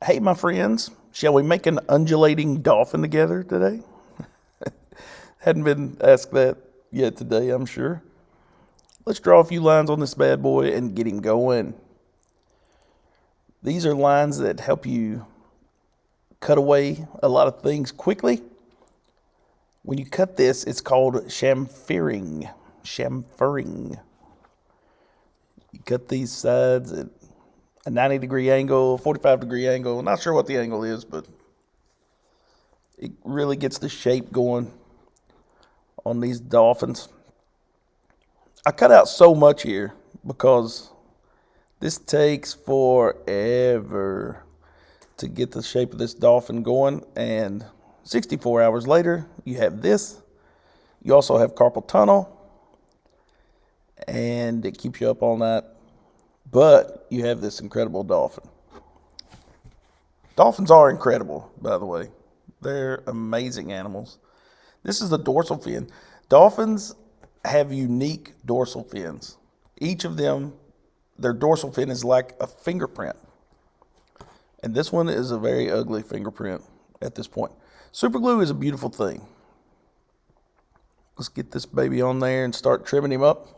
Hey, my friends, shall we make an undulating dolphin together today? Hadn't been asked that yet today, I'm sure. Let's draw a few lines on this bad boy and get him going. These are lines that help you cut away a lot of things quickly. When you cut this, it's called chamfering. Chamfering. You cut these sides at a 90-degree angle, 45-degree angle. Not sure what the angle is, but it really gets the shape going on these dolphins. I cut out so much here because this takes forever to get the shape of this dolphin going, and 64 hours later, you have this. You also have carpal tunnel, and it keeps you up all night, but you have this incredible dolphin. Dolphins are incredible, by the way. They're amazing animals. This is the dorsal fin. Dolphins have unique dorsal fins. Each of them, their dorsal fin is like a fingerprint. And this one is a very ugly fingerprint at this point. Super glue is a beautiful thing. Let's get this baby on there and start trimming him up.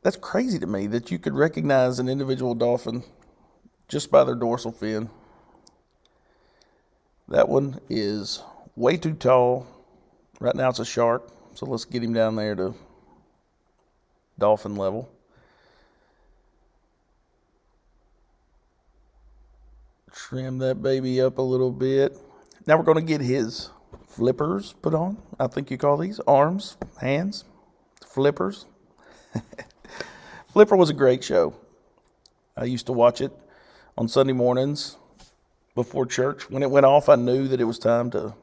That's crazy to me that you could recognize an individual dolphin just by their dorsal fin. That one is way too tall. Right now it's a shark, so let's get him down there to dolphin level. Trim that baby up a little bit. Now we're going to get his flippers put on. I think you call these arms, hands, flippers. Flipper was a great show. I used to watch it on Sunday mornings before church. When it went off, I knew that it was time to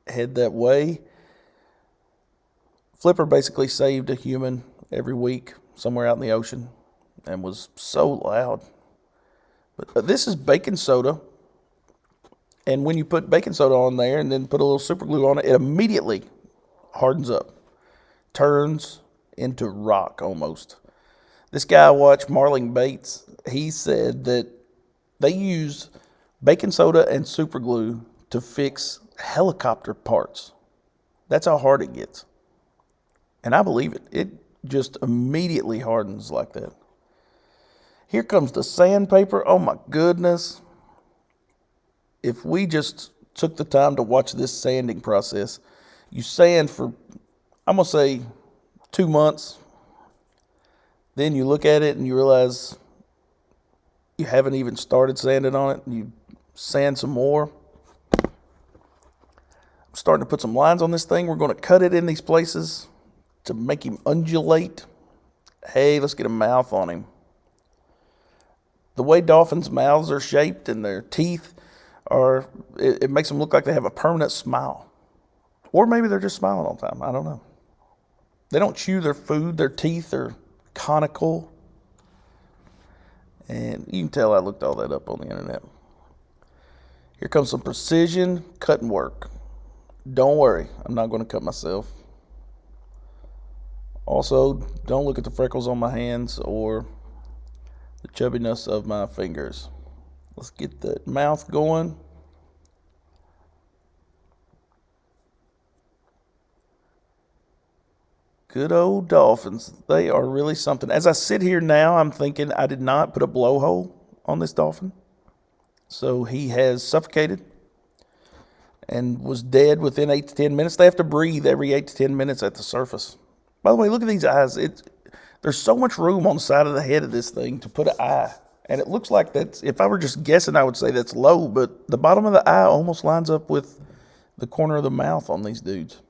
head that way. Flipper basically saved a human every week somewhere out in the ocean and was so loud. But this is baking soda. And when you put baking soda on there and then put a little super glue on it, it immediately hardens up, turns into rock almost. This guy I watched, Marlon Bates, he said that they use baking soda and super glue to fix helicopter parts. That's how hard it gets. And I believe it. It just immediately hardens like that. Here comes the sandpaper. Oh my goodness. If we just took the time to watch this sanding process, you sand for, I'm going to say, 2 months. Then you look at it and you realize you haven't even started sanding on it. You sand some more. I'm starting to put some lines on this thing. We're going to cut it in these places to make him undulate. Hey, let's get a mouth on him. The way dolphins' mouths are shaped and their teeth are, it makes them look like they have a permanent smile. Or maybe they're just smiling all the time. I don't know. They don't chew their food. Their teeth are conical. And you can tell I looked all that up on the internet. Here comes some precision cutting work. Don't worry, I'm not going to cut myself. Also, don't look at the freckles on my hands or the chubbiness of my fingers. Let's get the mouth going. Good old dolphins. They are really something. As I sit here now, I'm thinking I did not put a blowhole on this dolphin. So he has suffocated and was dead within 8 to 10 minutes. They have to breathe every 8 to 10 minutes at the surface. By the way, look at these eyes. There's so much room on the side of the head of this thing to put an eye. And it looks like that's, if I were just guessing, I would say that's low, but the bottom of the eye almost lines up with the corner of the mouth on these dudes.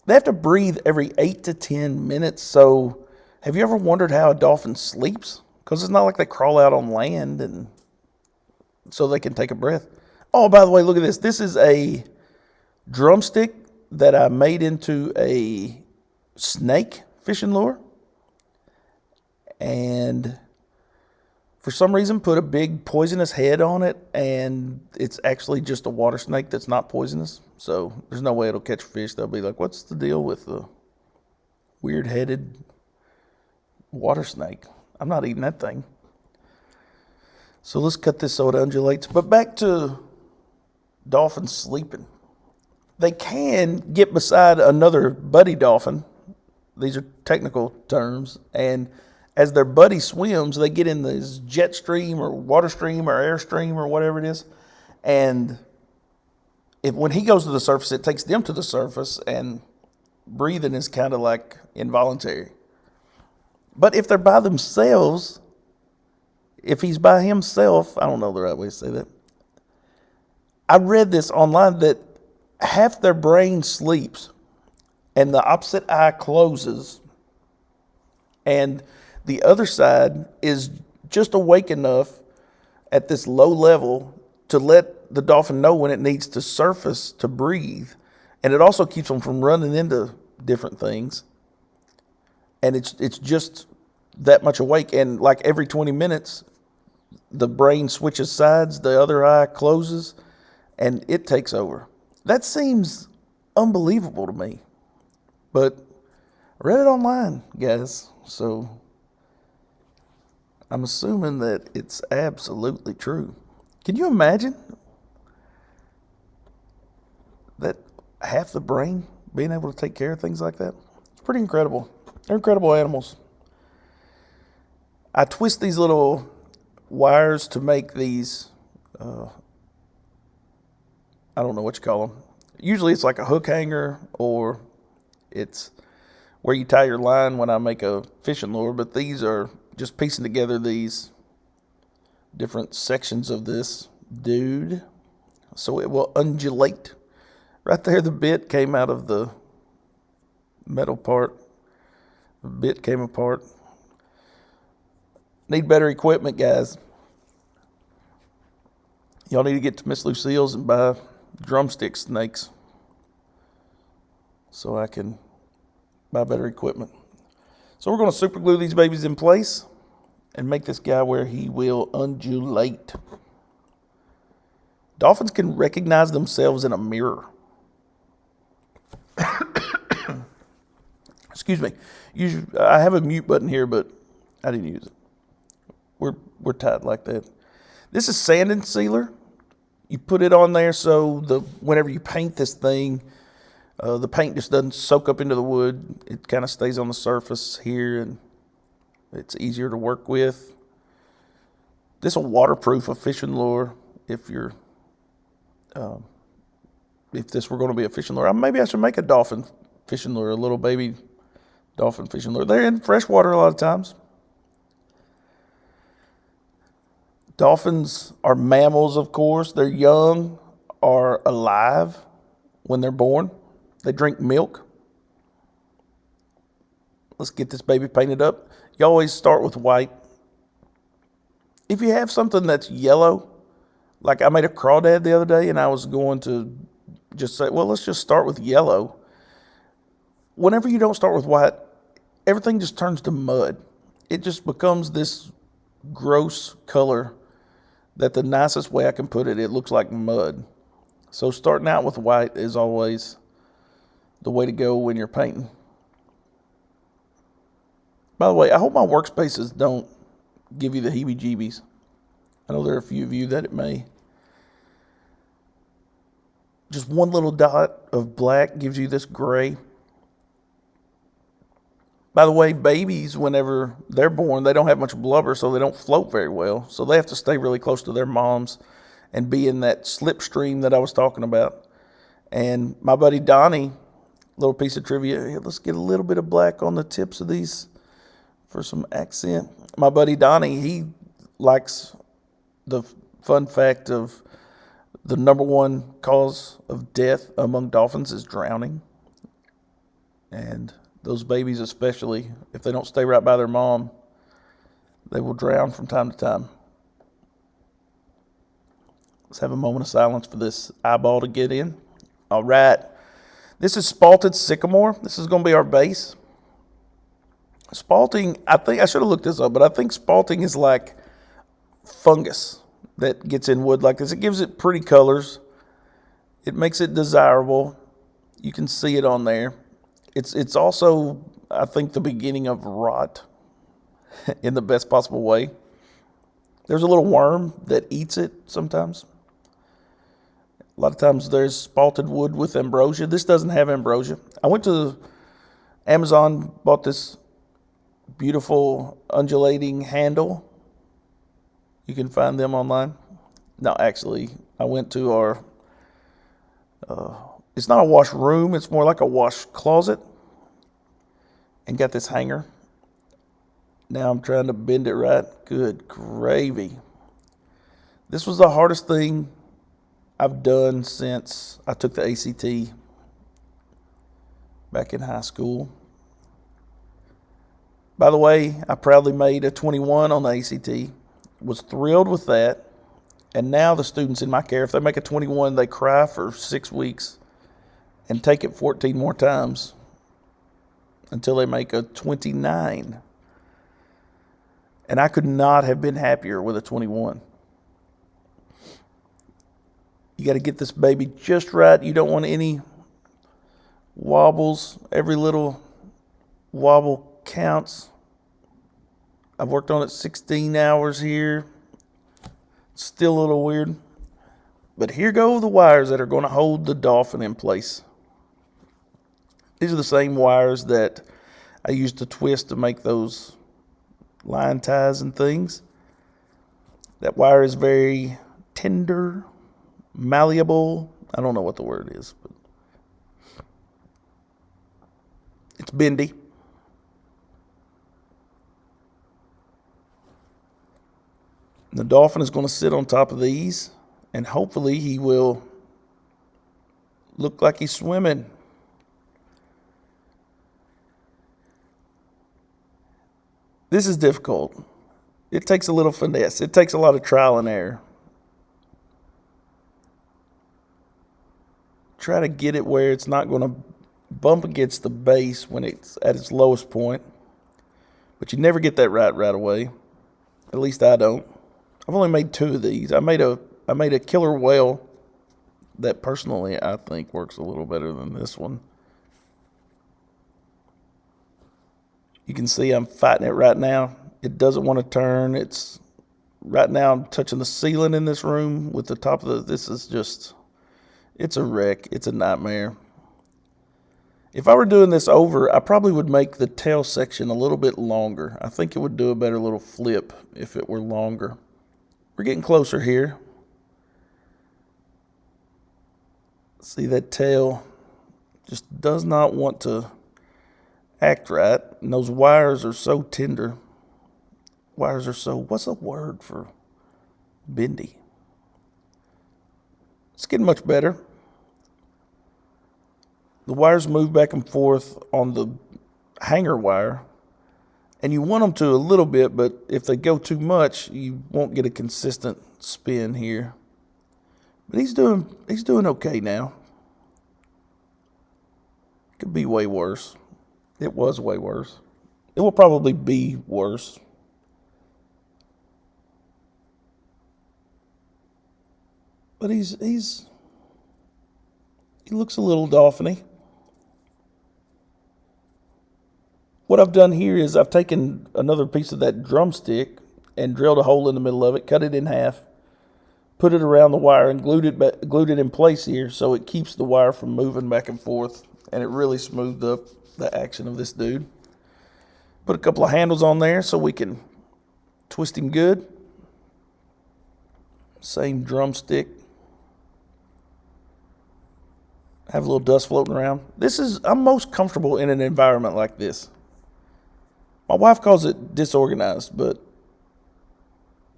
They have to breathe every 8 to 10 minutes. So have you ever wondered how a dolphin sleeps? Because it's not like they crawl out on land and so they can take a breath. Oh, by the way, look at this. This is a drumstick that I made into a snake fishing lure. And for some reason put a big poisonous head on it, and it's actually just a water snake that's not poisonous. So there's no way it'll catch fish. They'll be like, what's the deal with the weird-headed water snake? I'm not eating that thing. So let's cut this so it undulates. But back to dolphins sleeping. They can get beside another buddy dolphin. These are technical terms. And as their buddy swims, they get in this jet stream or water stream or air stream or whatever it is. And when he goes to the surface, it takes them to the surface, and breathing is kind of like involuntary. But if they're by themselves, if he's by himself, I don't know the right way to say that. I read this online that half their brain sleeps and the opposite eye closes, and the other side is just awake enough at this low level to let the dolphin know when it needs to surface to breathe. And it also keeps them from running into different things. And it's just that much awake. And like every 20 minutes, the brain switches sides, the other eye closes, and it takes over. That seems unbelievable to me. But I read it online, guys. So I'm assuming that it's absolutely true. Can you imagine that half the brain being able to take care of things like that? It's pretty incredible. They're incredible animals. I twist these little wires to make these, I don't know what you call them. Usually it's like a hook hanger, or it's where you tie your line when I make a fishing lure, but these are just piecing together these different sections of this dude so it will undulate. Right there, the bit came out of the metal part. The bit came apart. Need better equipment, guys. Y'all need to get to Miss Lucille's and buy drumstick snakes so I can buy better equipment. So we're going to super glue these babies in place and make this guy where he will undulate. Dolphins can recognize themselves in a mirror. Excuse me. I have a mute button here, but I didn't use it. We're tight like that. This is sanding sealer. You put it on there so whenever you paint this thing, the paint just doesn't soak up into the wood. It kind of stays on the surface here, and it's easier to work with. This will waterproof a fishing lure if you're, if this were going to be a fishing lure. Maybe I should make a dolphin fishing lure, a little baby dolphin fishing lure. They're in freshwater a lot of times. Dolphins are mammals, of course. Their young are alive when they're born. They drink milk. Let's get this baby painted up. You always start with white. If you have something that's yellow, like I made a crawdad the other day, and I was going to just say, well, let's just start with yellow. Whenever you don't start with white, everything just turns to mud. It just becomes this gross color that the nicest way I can put it, it looks like mud. So starting out with white is always the way to go when you're painting. By the way, I hope my workspaces don't give you the heebie-jeebies. I know there are a few of you that it may. Just one little dot of black gives you this gray. By the way, babies, whenever they're born, they don't have much blubber, so they don't float very well. So they have to stay really close to their moms and be in that slipstream that I was talking about. And my buddy Donnie, little piece of trivia, here, let's get a little bit of black on the tips of these for some accent. My buddy Donnie, he likes the fun fact of the number one cause of death among dolphins is drowning. And those babies, especially, if they don't stay right by their mom, they will drown from time to time. Let's have a moment of silence for this eyeball to get in. All right. This is spalted sycamore. This is going to be our base. Spalting, I think, I should have looked this up, but I think spalting is like fungus that gets in wood like this. It gives it pretty colors. It makes it desirable. You can see it on there. It's also, I think, the beginning of rot. in the best possible way. There's a little worm that eats it sometimes. A lot of times there's spalted wood with ambrosia. This doesn't have ambrosia. I went to Amazon, bought this beautiful undulating handle. You can find them online. No, actually, I went to our, it's not a wash room, it's more like a wash closet, and got this hanger. Now I'm trying to bend it right. Good gravy. This was the hardest thing I've done since I took the ACT back in high school. By the way, I proudly made a 21 on the ACT. Was thrilled with that. And now the students in my care, if they make a 21, they cry for 6 weeks and take it 14 more times until they make a 29. And I could not have been happier with a 21. You got to get this baby just right. You don't want any wobbles. Every little wobble counts. I've worked on it 16 hours here. Still a little weird. But here go the wires that are going to hold the Dolphin in place. These are the same wires that I used to twist to make those line ties and things. That wire is very tender, malleable. I don't know what the word is, but it's bendy. The Dolphin is going to sit on top of these, and hopefully he will look like he's swimming. This is difficult. It takes a little finesse. It takes a lot of trial and error. Try to get it where it's not going to bump against the base when it's at its lowest point. But you never get that right away. At least I don't. I've only made 2 of these. I made a killer whale that personally I think works a little better than this one. You can see I'm fighting it right now. It doesn't want to turn. It's right now I'm touching the ceiling in this room with the top of the, this is just, it's a wreck. It's a nightmare. If I were doing this over, I probably would make the tail section a little bit longer. I think it would do a better little flip if it were longer. We're getting closer here. See, that tail just does not want to act right. And those wires are so tender. Wires are so, what's the word for bendy? It's getting much better. The wires move back and forth on the hanger wire. And you want them to a little bit, but if they go too much, you won't get a consistent spin here. But he's doing okay now. Could be way worse. It was way worse. It will probably be worse. But he looks a little dolphiny. What I've done here is I've taken another piece of that drumstick and drilled a hole in the middle of it, cut it in half, put it around the wire, and glued it in place here so it keeps the wire from moving back and forth, and it really smoothed up the action of this dude. Put a couple of handles on there so we can twist him good. Same drumstick. Have a little dust floating around. I'm most comfortable in an environment like this. My wife calls it disorganized, but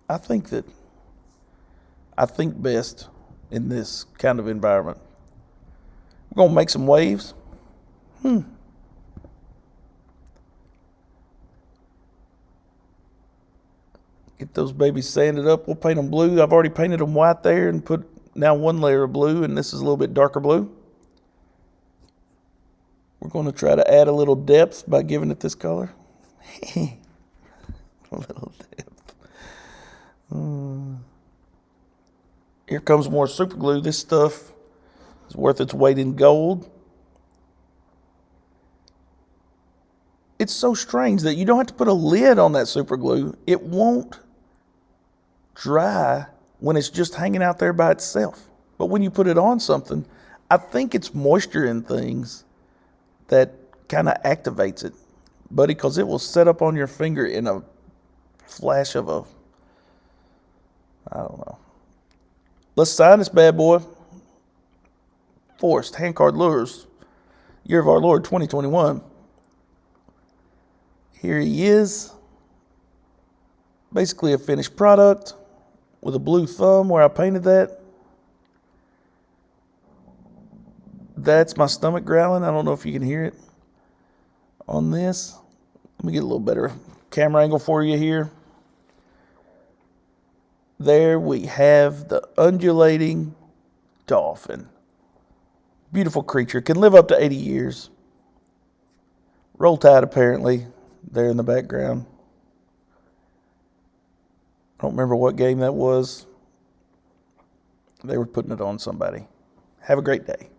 I think best in this kind of environment. We're going to make some waves. Get those babies sanded up. We'll paint them blue. I've already painted them white there and put now one layer of blue, and this is a little bit darker blue. We're going to try to add a little depth by giving it this color. A little depth. Here comes more super glue. This stuff is worth its weight in gold. it's so strange that you don't have to put a lid on that super glue. It won't dry when it's just hanging out there by itself. But when you put it on something, I think it's moisture in things that kind of activates it, buddy, because it will set up on your finger in a flash of I don't know. Let's sign this bad boy. Forrest Handcard Lures, year of our Lord 2021. Here he is. Basically a finished product with a blue thumb where I painted that. That's my stomach growling. I don't know if you can hear it on this. Let me get a little better camera angle for you here. There we have the undulating dolphin. Beautiful creature. Can live up to 80 years. Roll Tide, apparently, there in the background. I don't remember what game that was. They were putting it on somebody. Have a great day.